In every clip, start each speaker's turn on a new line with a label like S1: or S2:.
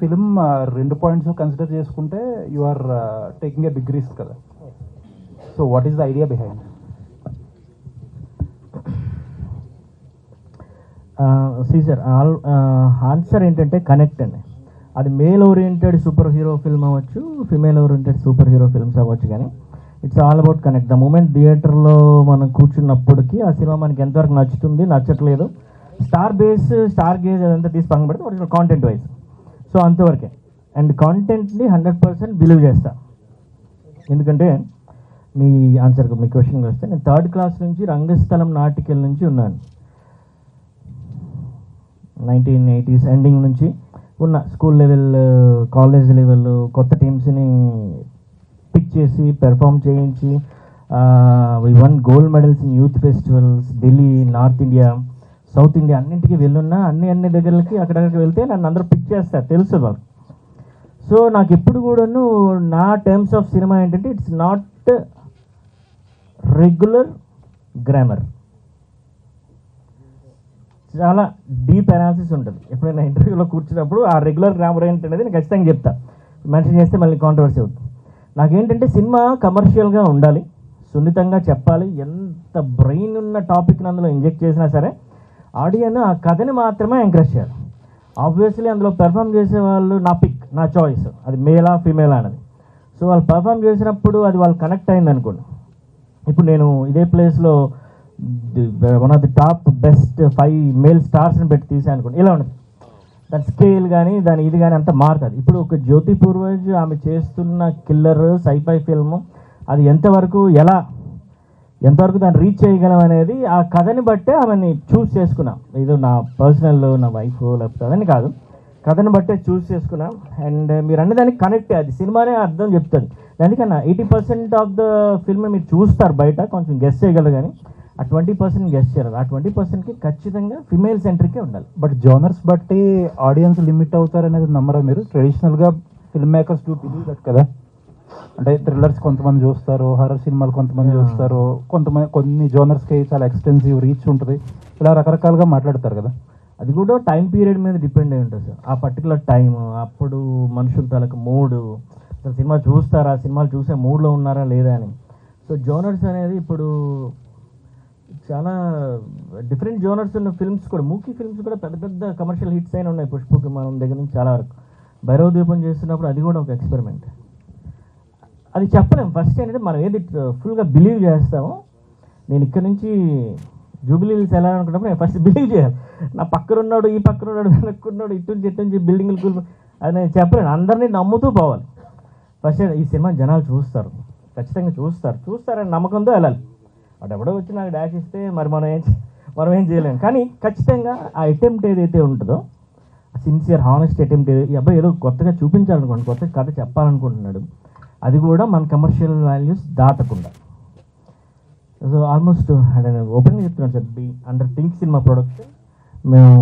S1: Film రెండు points consider చేసుకుంటే you are taking a big risk కదా. So what is the idea behind?
S2: Sir answer ఏంటంటే connect అండి. అది male oriented super hero film అవ్వచ్చు, female oriented super hero films అవ్వచ్చు, కానీ it's all about connect. The moment థియేటర్లో మనం కూర్చున్నప్పటికీ ఆ సినిమా మనకి ఎంతవరకు నచ్చుతుంది, నచ్చట్లేదు, స్టార్ గేజ్ అదంతా తీసి పక్కన పెడితే ఒరిజినల్ కాంటెంట్ వైజ్. సో అంతవరకే. అండ్ కాంటెంట్ని 100% బిలీవ్ చేస్తా. ఎందుకంటే మీ క్వశ్చన్కి వస్తే, నేను 3rd క్లాస్ నుంచి రంగస్థలం నాటికల నుంచి ఉన్నాను. 1980s ఎండింగ్ నుంచి ఉన్న స్కూల్ లెవెల్, కాలేజ్ లెవెల్ కొత్త టీమ్స్ని పిక్ చేసి పెర్ఫామ్ చేయించి V one gold medals in youth festivals, Delhi, north India, south India అన్నింటికి వెళ్ళున్నా, అన్ని దగ్గరకి అక్కడికి వెళ్తే నన్ను అందరూ పిక్ చేస్తారు, తెలుసు వాళ్ళు. సో నాకు ఎప్పుడు కూడాను నా టర్మ్స్ ఆఫ్ సినిమా ఏంటంటే ఇట్స్ నాట్ రెగ్యులర్ గ్రామర్. చాలా డీప్ అనాలిసిస్ ఉంటుంది. ఎప్పుడైనా ఇంటర్వ్యూలో కూర్చున్నప్పుడు ఆ రెగ్యులర్ గ్రామర్ ఏంటనేది నేను ఖచ్చితంగా చెప్తా. మెన్షన్ చేస్తే మళ్ళీ కాంట్రవర్సీ అవుతుంది. నాకేంటంటే సినిమా కమర్షియల్గా ఉండాలి, సున్నితంగా చెప్పాలి. ఎంత బ్రెయిన్ ఉన్న టాపిక్ని అందులో ఇంజెక్ట్ చేసినా సరే ఆడియన్ ఆ కథని మాత్రమే ఎంకరేజ్ చేయాలి. ఆబ్వియస్లీ అందులో పెర్ఫామ్ చేసే వాళ్ళు నా పిక్, నా చాయిస్, అది మేలా ఫీమేలా అన్నది. సో వాళ్ళు పెర్ఫామ్ చేసినప్పుడు అది వాళ్ళు కనెక్ట్ అయింది అనుకోండి. ఇప్పుడు నేను ఇదే ప్లేస్లో one of the top best 5 male స్టార్స్ని పెట్టి తీసాను అనుకోండి, ఇలా ఉంటుంది. దాని స్కేల్ కానీ దాని ఇది కానీ అంతా మారుతుంది. ఇప్పుడు ఒక జ్యోతి పూర్వజ్ ఆమె చేస్తున్న కిల్లర్ సైఫై ఫిల్మ్, అది ఎంతవరకు దాన్ని రీచ్ చేయగలం అనేది ఆ కథని బట్టే ఆమెని చూస్ చేసుకున్నాం. ఇది నా పర్సనల్, నా వైఫ్ లేకపోతే అదని కాదు, కథని బట్టే చూస్ చేసుకున్నాం. అండ్ మీరు అన్నదానికి కనెక్ట్, అది సినిమానే అర్థం చెప్తుంది. అందుకన్నా 80% ఆఫ్ ద ఫిల్మ్ మీరు చూస్తారు బయట, కొంచెం గెస్ చేయగలరు, కానీ ఆ 20% గెస్ చేయరు. ఆ 20%కి ఖచ్చితంగా ఫిమేల్ సెంట్రికే ఉండాలి.
S1: బట్ జోనర్స్ బట్టి ఆడియన్స్ లిమిట్ అవుతారనేది నమ్మరా మీరు? ట్రెడిషనల్గా film makers do believe that కదా. అంటే థ్రిల్లర్స్ కొంతమంది చూస్తారు, హర్రర్ సినిమాలు కొంతమంది చూస్తారు, కొన్ని జోనర్స్కి చాలా ఎక్స్టెన్సివ్ రీచ్ ఉంటుంది, ఇలా రకరకాలుగా మాట్లాడతారు కదా.
S2: అది కూడా టైం పీరియడ్ మీద డిపెండ్ అయి ఉంటుంది సార్. ఆ పర్టికులర్ టైం, అప్పుడు మనుషుల తలకు మూడు, అసలు సినిమా చూస్తారా, సినిమాలు చూసే మూడ్లో ఉన్నారా లేదా అని. సో జోనర్స్ అనేది ఇప్పుడు చాలా డిఫరెంట్ జోనర్స్ ఉన్న ఫిల్మ్స్ కూడా, మూకీ ఫిల్మ్స్ కూడా పెద్ద పెద్ద కమర్షియల్ హిట్స్ అయినా ఉన్నాయి. పుష్పకి మనం దగ్గర నుంచి చాలా వరకు. భైరవ దీపం చేస్తున్నప్పుడు అది కూడా ఒక ఎక్స్పెరిమెంట్. అది చెప్పలేము. ఫస్ట్ ఏంటంటే మనం ఏది ఫుల్గా బిలీవ్ చేస్తామో, నేను ఇక్కడ నుంచి జూబిలీ హిల్స్ వెళ్ళాలనుకున్నప్పుడు నేను ఫస్ట్ బిలీవ్ చేయాలి. నా పక్కన ఉన్నాడు, ఈ పక్కన ఉన్నాడు, వెనక్కున్నాడు, ఇటు నుంచి బిల్డింగ్లు కూలి, అది నేను చెప్పలేను. అందరినీ నమ్ముతూ పోవాలి. ఫస్ట్ ఈ సినిమా జనాలు చూస్తారు, ఖచ్చితంగా చూస్తారని నమ్మకంతో వెళ్ళాలి. వాడు ఎవడో వచ్చి నాకు డాష్ ఇస్తే మరి మనం ఏం చేయలేము. కానీ ఖచ్చితంగా ఆ అటెంప్ట్ ఏదైతే ఉంటుందో, సిన్సియర్ హానెస్ట్ అటెంప్ట్, ఈ అబ్బాయి ఏదో కొత్తగా చూపించాలనుకోండి, కొత్త కథ చెప్పాలనుకుంటున్నాడు, అది కూడా మన కమర్షియల్ వాల్యూస్ దాటకుండా. సో ఆల్మోస్ట్ నేను ఓపెన్గా చెప్తున్నాను sir, under think cinema product మేము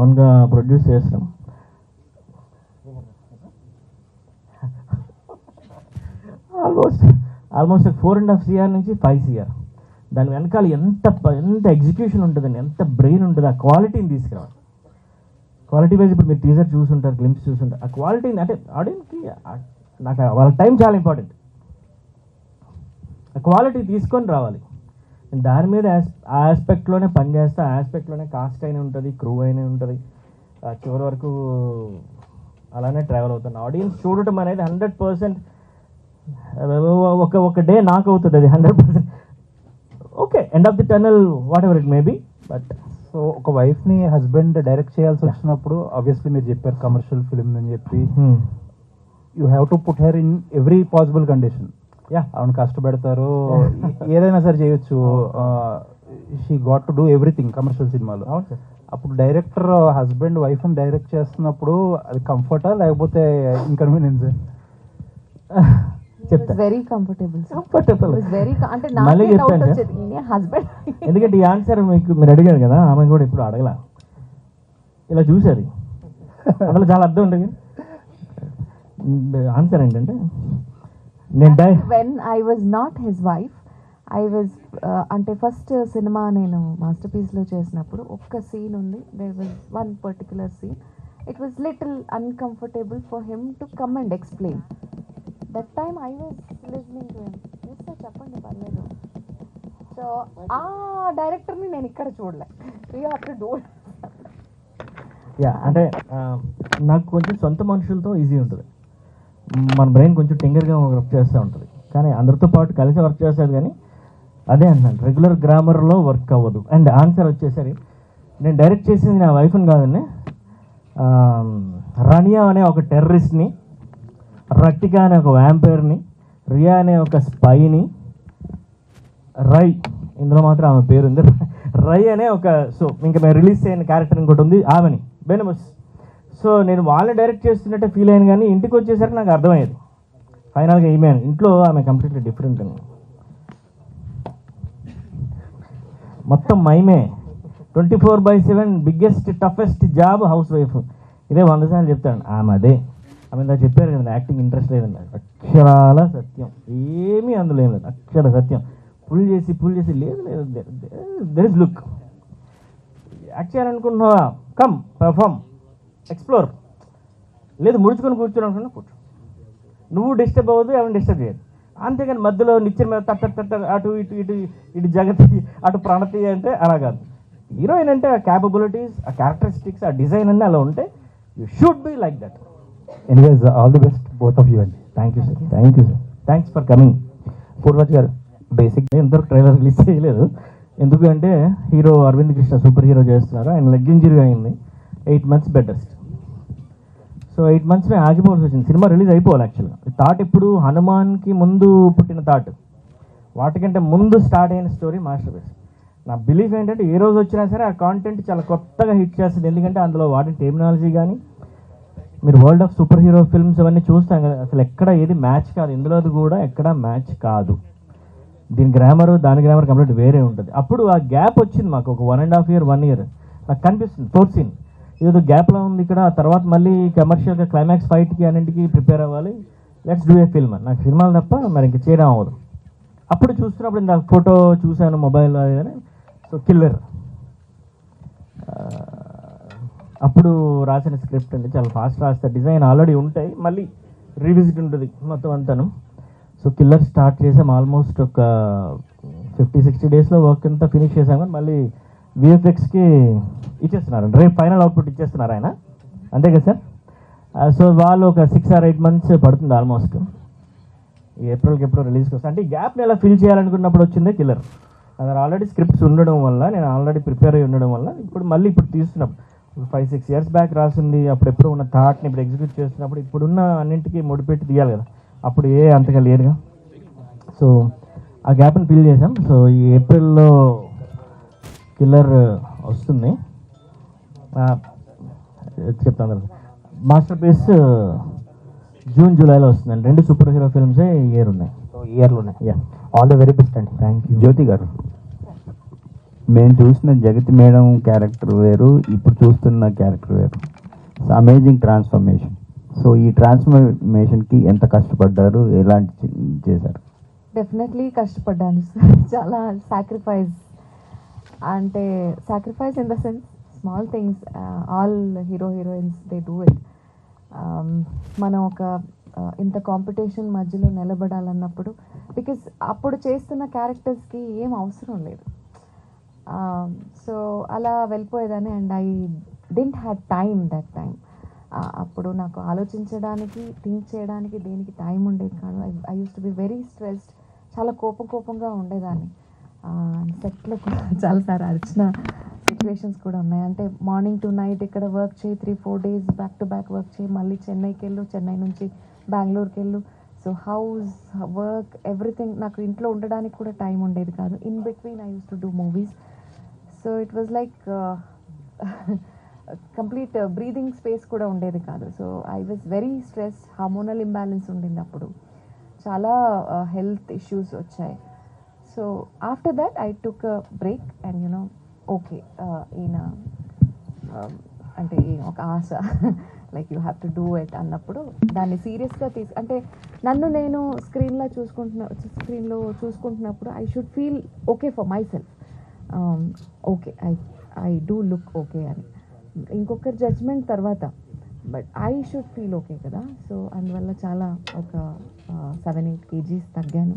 S2: ఓన్గా ప్రొడ్యూస్ చేస్తాం. ఆల్మోస్ట్ 4.5 CR నుంచి 5 CR. దాని వెనకాల ఎంత ఎగ్జిక్యూషన్ ఉంటుందండి, ఎంత బ్రెయిన్ ఉంటుంది. ఆ క్వాలిటీని తీసుకురావాలి. క్వాలిటీ వైజ్ ఇప్పుడు మీరు టీజర్ చూసుంటారు, గ్లింప్స్ చూసుంటారు. ఆ క్వాలిటీని అంటే ఆడియన్స్కి నాకు వాళ్ళ టైం చాలా ఇంపార్టెంట్. ఆ క్వాలిటీ తీసుకొని రావాలి. నేను దాని మీద ఆ ఆస్పెక్ట్లోనే పనిచేస్తా. ఆ ఆస్పెక్ట్లోనే కాస్ట్ అయినా ఉంటుంది, క్రూ అయినా ఉంటుంది, చివరి వరకు అలానే ట్రావెల్ అవుతాను. ఆడియన్స్ చూడటం అనేది 100% ఒక డే నాకు అవుతుంది అది 100%. Okay, end of the tunnel what ever it may be. But
S1: so ఒక వైఫ్ని హస్బెండ్ డైరెక్ట్ చేయాల్సి వచ్చినప్పుడు, ఆబ్వియస్లీ మీరు చెప్పారు కమర్షియల్ ఫిల్మ్ అని చెప్పి, you have to put her in every possible condition. అవును, కష్టపెడతారు, ఏదైనా సరే చేయొచ్చు. She got to do everything commercial సినిమాలో.
S2: అవును సార్.
S1: అప్పుడు డైరెక్టర్ హస్బెండ్ వైఫ్ని డైరెక్ట్ చేస్తున్నప్పుడు అది కంఫర్టా లేకపోతే ఇన్కన్వీనియన్స్?
S3: Very comfortable.
S2: మళ్ళీ చెప్తాను
S3: హస్బెండ్,
S2: ఎందుకంటే ఈ ఆన్సర్ మీరు అడిగారు కదా, ఆమె కూడా ఇప్పుడు అడగల, ఇలా చూసేది అందులో చాలా అర్థం ఉంటుంది. ఆన్సర్ ఏంటంటే
S3: when I was not his wife, I was అంటే ఫస్ట్ సినిమా నేను మాస్టర్ పీస్లో చేసినప్పుడు ఒక్క సీన్ ఉంది. There was one particular scene it was little uncomfortable for him to come and explain. That time I was listening to him. Yes sir, చెప్పండి పర్లేదు. So ఆ డైరెక్టర్ని నేను ఇక్కడ చూడలే. You have to do it.
S2: Yeah అంటే నాకు కొంచెం సొంత మనుషులతో ఈజీ ఉంటుంది. మన బ్రెయిన్ కొంచెం టింగర్గా వర్క్ చేస్తూ ఉంటుంది, కానీ అందరితో పాటు కలిసి వర్క్ చేస్తుంది. కానీ అదే అంటున్నాను, రెగ్యులర్ గ్రామర్లో వర్క్ అవ్వదు. అండ్ ఆన్సర్ వచ్చేసరి నేను డైరెక్ట్ చేసింది నా వైఫ్ని కాదండి, రనియా అనే ఒక టెర్రరిస్ట్ని, రట్టికా అనే ఒక వ్యాంపైర్ని, రియా అనే ఒక స్పైని, రై ఇందులో మాత్రం ఆమె పేరు ఉంది, రై అనే ఒక, సో ఇంకా మేము రిలీజ్ అయిన క్యారెక్టర్ ఇంకోటి ఉంది ఆమెని, బెనమస్. సో నేను వాళ్ళని డైరెక్ట్ చేస్తున్నట్టే ఫీల్ అయ్యాను, కానీ ఇంటికి వచ్చేసరికి నాకు అర్థమయ్యేది ఫైనల్గా ఈమె ఇంట్లో ఆమె కంప్లీట్లీ డిఫరెంట్ అని. మొత్తం మైమే 24/7 biggest toughest job house wife. ఇదే 100 సార్లు చెప్తాను. ఆమె అదే ఆమె ఇందా చెప్పారు కదా యాక్టింగ్ ఇంట్రెస్ట్ లేదండి, అక్షరాల సత్యం, ఏమీ అందులో ఏం లేదు, అక్షర సత్యం. పుల్ చేసి లేదు దెర్ ఇస్ లుక్. యాక్ట్ చేయాలనుకుంటున్నావా, కమ్ పర్ఫామ్ ఎక్స్ప్లోర్, లేదు ముడుచుకొని కూర్చొని అనుకున్నా కూర్చో, నువ్వు డిస్టర్బ్ అవ్వదు, ఎవరిని డిస్టర్బ్ చేయదు. అంతేగాని మధ్యలో నిత్యం మీద తట్ట అటు ఇటు జగతి అటు ప్రణతి అంటే అలా కాదు. హీరోయిన్ అంటే ఆ క్యాపబిలిటీస్, ఆ క్యారెక్టరిస్టిక్స్, ఆ డిజైన్ అన్నీ అలా ఉంటే you should be like that.
S1: Anyways all the best both of you అండి.
S2: Thank you sir, thanks for coming. Purvaj గారు బేసిక్గా ఇంతవరకు ట్రైలర్ రిలీజ్ చేయలేదు, ఎందుకంటే hero Aravind Krishna super hero చేస్తున్నారు, ఆయన లెగ్ ఇంజరీ అయింది, 8 months bed rest. So 8 months ఆగిపోవాల్సి వచ్చింది. సినిమా రిలీజ్ అయిపోవాలి యాక్చువల్గా. థాట్ ఇప్పుడు హనుమాన్కి ముందు పుట్టిన థాట్, వాటికంటే ముందు స్టార్ట్ అయిన స్టోరీ మాస్టర్ పీస్. నా బిలీఫ్ ఏంటంటే ఏ రోజు వచ్చినా సరే ఆ కాంటెంట్ చాలా కొత్తగా హిట్ చేస్తుంది, ఎందుకంటే అందులో వాడిన టెర్మినాలజీ కానీ, మీరు world of super hero films అవన్నీ చూస్తాం కదా, అసలు ఎక్కడ ఏది మ్యాచ్ కాదు, ఇందులోది కూడా ఎక్కడ మ్యాచ్ కాదు. దీని గ్రామర్ దాని గ్రామర్ కంప్లీట్ వేరే ఉంటుంది. అప్పుడు ఆ గ్యాప్ వచ్చింది మాకు ఒక 1.5 year 1 year నాకు కనిపిస్తుంది. 4th scene ఏదో గ్యాప్లో ఉంది ఇక్కడ, ఆ తర్వాత మళ్ళీ కమర్షియల్గా క్లైమాక్స్ ఫైట్కి అన్నింటికి ప్రిపేర్ అవ్వాలి, లెట్స్ డూ ఏ ఫిల్మ్. నాకు సినిమాలు తప్ప మరి ఇంక చేయడం అవ్వదు. అప్పుడు చూస్తున్నప్పుడు ఇంత ఫోటో చూశాను మొబైల్ అని, సో కిల్లర్ అప్పుడు రాసిన స్క్రిప్ట్ అండి, చాలా ఫాస్ట్ రాస్తా, డిజైన్ ఆల్రెడీ ఉంటాయి, మళ్ళీ రివిజిట్ ఉంటుంది మొత్తం అంతాను. సో కిల్లర్ స్టార్ట్ చేసాం, ఆల్మోస్ట్ ఒక 50-60 daysలో వర్క్ అంతా ఫినిష్ చేసాం. కానీ మళ్ళీ విఎఫ్ఎక్స్కి ఇచ్చేస్తున్నారు, రేపు ఫైనల్ అవుట్పుట్ ఇచ్చేస్తున్నారు ఆయన, అంతే కదా సార్. సో వాళ్ళు ఒక 6 or 8 months పడుతుంది ఆల్మోస్ట్, ఏప్రిల్కి ఎప్పుడో రిలీజ్కి వస్తుంది. అంటే ఈ గ్యాప్ని ఎలా ఫిల్ చేయాలనుకున్నప్పుడు వచ్చిందే కిల్లర్. అది ఆల్రెడీ స్క్రిప్ట్స్ ఉండడం వల్ల, నేను ఆల్రెడీ ప్రిపేర్ అయ్యి ఉండడం వల్ల ఇప్పుడు తీస్తున్నప్పుడు 5-6 years బ్యాక్ రాసింది, అప్పుడు ఎప్పుడు ఉన్న థాట్ని ఇప్పుడు ఎగ్జిక్యూట్ చేస్తున్నప్పుడు ఇప్పుడున్న అన్నింటికి ముడిపెట్టి తీయాలి కదా, అప్పుడు అంతగా లేదుగా. సో ఆ గ్యాప్ని ఫిల్ చేసాం. సో ఈ ఏప్రిల్లో కిల్లర్ వస్తుంది, చెప్తాను కదా. మాస్టర్ పీస్ June Julyలో వస్తుందండి. 2 సూపర్ హీరో ఫిల్మ్సే ఈ ఇయర్ ఉన్నాయి.
S1: Yeah, all the very best అండి.
S2: Thank you.
S4: జ్యోతి గారు, మేము చూసిన జగతి మేడం క్యారెక్టర్ వేరు, ఇప్పుడు చూస్తున్న క్యారెక్టర్ వేరు. Amazing transformation. సో ఈ ట్రాన్స్ఫర్మేషన్కి ఎంత కష్టపడ్డారు, ఎలాంటి చేశారు?
S3: డెఫినెట్లీ కష్టపడ్డాను. చాలా సాక్రిఫైస్, అంటే sacrifice in the sense small things, all heroines they do it. మనం ఒక ఇంత కాంపిటీషన్ మధ్యలో నిలబడాలన్నప్పుడు, బికాస్ అప్పుడు చేస్తున్న క్యారెక్టర్స్కి ఏం అవసరం లేదు, సో అలా వెళ్ళిపోయేదాన్ని. And I didn't had time that time. అప్పుడు నాకు ఆలోచించడానికి, థింక్ చేయడానికి దేనికి టైం ఉండేది కాదు. I used to be very stressed, చాలా కోపంగా ఉండేదాన్ని. సెట్లో కూడా చాలాసార్లు అరిచిన సిచ్యువేషన్స్ కూడా ఉన్నాయి. అంటే మార్నింగ్ టు నైట్ ఇక్కడ వర్క్ చేయి, 3-4 days back to back work చేయి, మళ్ళీ చెన్నైకి వెళ్ళు, చెన్నై నుంచి బెంగళూరుకి వెళ్ళు. So house, work, everything. నాకు ఇంట్లో ఉండడానికి కూడా టైం ఉండేది కాదు. In between I used to do movies. So it was like complete breathing space కూడా ఉండేది కాదు. So I was very stress, hormonal imbalance ఉండింది అప్పుడు, చాలా హెల్త్ ఇష్యూస్ వచ్చాయి. So after that I took a break and you know okay, ఈయన అంటే ఒక ఆశ, like you have to do it అన్నప్పుడు దాన్ని సీరియస్గా అంటే నన్ను నేను స్క్రీన్లో చూసుకుంటున్నప్పుడు I should feel okay for myself, okay I do look okay అని. ఇంకొకరి జడ్జ్మెంట్ తర్వాత but I should feel okay కదా. సో అందువల్ల చాలా ఒక 7-8 kgs తగ్గాను.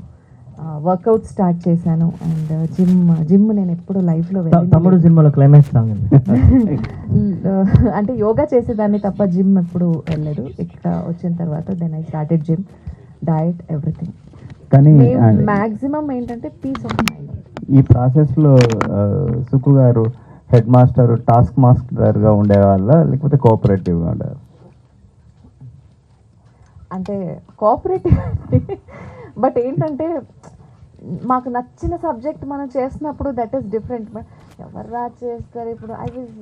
S3: వర్కౌట్ స్టార్ట్ చేశాను. అండ్ జిమ్ నేను ఎప్పుడు లైఫ్లో
S2: తమ్ముడు సినిమాలో క్లైమాక్స్ సాంగ్ ఉంది.
S3: అంటే యోగా చేసేదాన్ని తప్ప జిమ్ ఎప్పుడు వెళ్ళలేదు. ఇక్కడ వచ్చిన తర్వాత then I started gym, diet, everything.
S4: కానీ
S3: మ్యాక్సిమం ఏంటంటే పీస్ ఆఫ్ మైండ్.
S4: ఈ ప్రాసెస్లో సుకు గారు హెడ్ మాస్టర్, టాస్క్ మాస్టర్గా ఉండేవాళ్ళ లేకపోతే కోఆపరేటివ్గా ఉండేవారు?
S3: అంటే కోఆపరేటివ్, బట్ ఏంటంటే మాకు నచ్చిన సబ్జెక్ట్ మనం చేసినప్పుడు దట్ ఈస్ డిఫరెంట్. బట్ ఎవరు రా చేస్తారు ఇప్పుడు. ఐ వాజ్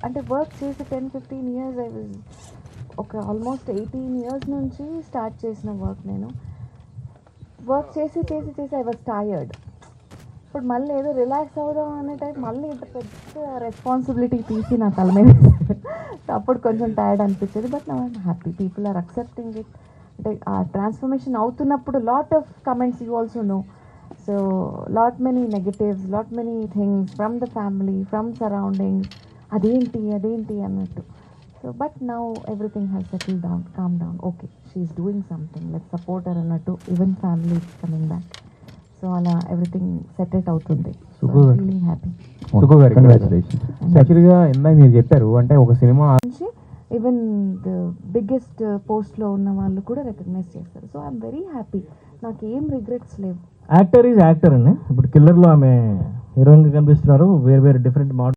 S3: అంటే వర్క్ చేసి 10-15 years. ఐ వాజ్ ఒక ఆల్మోస్ట్ 18 years నుంచి స్టార్ట్ చేసిన వర్క్. నేను వర్క్ చేసి చేసి చేసి ఐ వాజ్ టయర్డ్. ఇప్పుడు మళ్ళీ ఏదో రిలాక్స్ అవుదాం అనే టైం మళ్ళీ ఇంత పెద్ద రెస్పాన్సిబిలిటీ తీసి నా తల మీద అప్పుడు కొంచెం టయర్డ్ అనిపించేది. But now I'm happy, people are accepting it. అంటే ఆ ట్రాన్స్ఫర్మేషన్ అవుతున్నప్పుడు lot of comments you also know. So lot many negatives, lot many things from the family, from surroundings. అదేంటి అదేంటి అన్నట్టు. So but now everything has settle down, calm down. Okay, she's doing something, let's support her అన్నట్టు. Even family is coming back. So అలా everything settle అవుతుంది. Feeling happy.
S1: Suku garu
S4: congratulation.
S1: యాక్చువల్గా ఇందాక మీరు చెప్పారు అంటే ఒక సినిమా
S3: నుంచి ఈవెన్ ద బిగ్గెస్ట్ పోస్ట్లో ఉన్న వాళ్ళు కూడా రికగ్నైజ్ చేస్తారు. So I'm very happy. నాకు ఏం రిగ్రెట్స్ లేవు.
S2: యాక్టర్ ఈజ్ యాక్టర్ అండి. ఇప్పుడు కిల్లర్లో ఆమె హీరోయిన్గా కనిపిస్తున్నారు. వేరు వేరు డిఫరెంట్